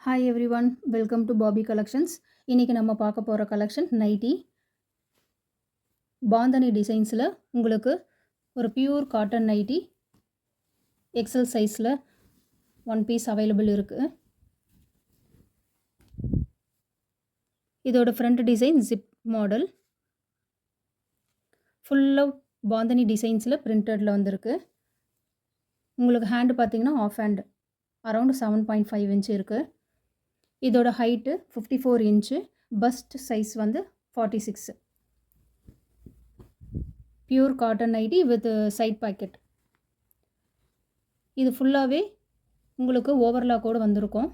Hi everyone, welcome to Bobby collections. இன்றைக்கி நம்ம பார்க்க போகிற கலெக்ஷன் நைட்டி பாந்தனி டிசைன்ஸில் உங்களுக்கு ஒரு பியூர் காட்டன் நைட்டி எக்ஸல் சைஸில் ஒன் பீஸ் அவைலபிள் இருக்குது. இதோட ஃப்ரண்ட் டிசைன் ஜிப் மாடல், ஃபுல்லாக பாந்தனி டிசைன்ஸில் பிரிண்டடில் வந்திருக்கு. உங்களுக்கு ஹேண்டு பார்த்தீங்கன்னா ஆஃப் ஹேண்டு அரௌண்ட் 7.5 இன்ச் இருக்குது. இதோட ஹைட்டு 54 இன்ச்சு, பஸ்ட் சைஸ் வந்து 46. Pure cotton nightie with side pocket. இது ஃபுல்லாகவே உங்களுக்கு ஓவர்லாக்கோடு வந்திருக்கும்.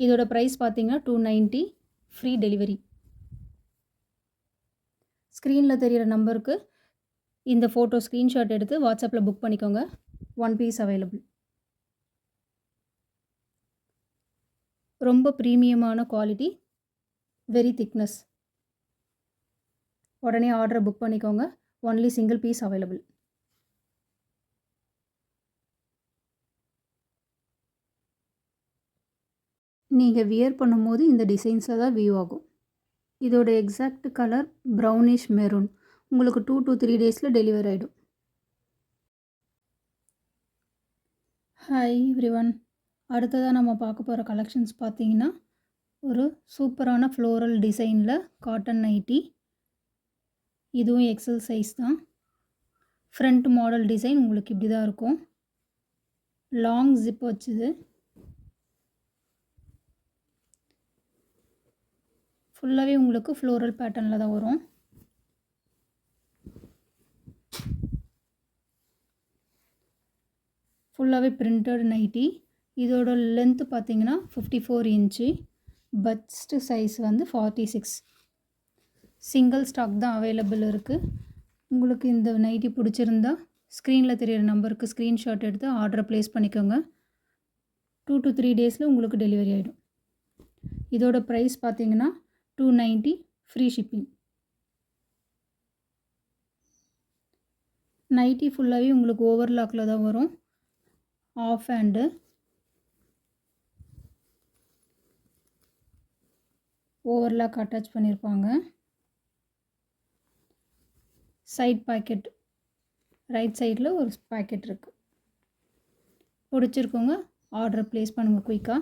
இதோட ப்ரைஸ் பார்த்தீங்கன்னா 290, ஃப்ரீ டெலிவரி. ஸ்க்ரீனில் தெரிகிற நம்பருக்கு இந்த ஃபோட்டோ ஸ்க்ரீன்ஷாட் எடுத்து வாட்ஸ்அப்பில் புக் பண்ணிக்கோங்க. One piece available. ரொம்ப ப்ரீமியமான குவாலிட்டி, வெரி திக்னஸ். உடனே ஆர்டரை புக் பண்ணிக்கோங்க. Only single piece available. நீங்கள் வியர் பண்ணும்போது இந்த டிசைன்ஸில் தான் வியூ ஆகும். இதோட எக்ஸாக்ட் கலர் ப்ரௌனிஷ் மெரூன். உங்களுக்கு 2 to 3 டேஸில் டெலிவரி ஆகிடும். ஹாய் எவ்ரிவன், அடுத்ததாக நம்ம பார்க்க போகிற கலெக்ஷன்ஸ் பார்த்தீங்கன்னா ஒரு சூப்பரான ஃப்ளோரல் டிசைனில் காட்டன் நைட்டி. இதுவும் எக்ஸல் சைஸ் தான். ஃப்ரண்ட் மாடல் டிசைன் உங்களுக்கு இப்படி தான் இருக்கும். லாங் ஜிப் வச்சுது. ஃபுல்லாகவே உங்களுக்கு ஃப்ளோரல் பேட்டர்னில் தான் வரும். ஃபுல்லாகவே பிரிண்டட் நைட்டி. இதோட லென்த்து பார்த்தீங்கன்னா 54 இன்ச்சு, பஸ்ட் சைஸ் வந்து 46. சிங்கிள் ஸ்டாக் தான் அவைலபிள் இருக்குது. உங்களுக்கு இந்த நைட்டி பிடிச்சிருந்தா ஸ்க்ரீனில் தெரியிற நம்பருக்கு ஸ்க்ரீன்ஷாட் எடுத்து ஆர்டரை ப்ளேஸ் பண்ணிக்கோங்க. 2 to 3 டேஸில் உங்களுக்கு டெலிவரி ஆகிடும். இதோட ப்ரைஸ் பார்த்தீங்கன்னா 290, ஃப்ரீ ஷிப்பிங். நைட்டி ஃபுல்லாகவே உங்களுக்கு ஓவர்லாக்கில் தான் வரும். ஆஃப் ஹேண்டு, ஓவர்லாக் அட்டாச் பண்ணியிருப்பாங்க. சைட் பாக்கெட், ரைட் சைடில் ஒரு பாக்கெட் இருக்குது. பிடிச்சிருக்கோங்க ஆர்டரை ப்ளேஸ் பண்ணுங்கள் குயிக்காக.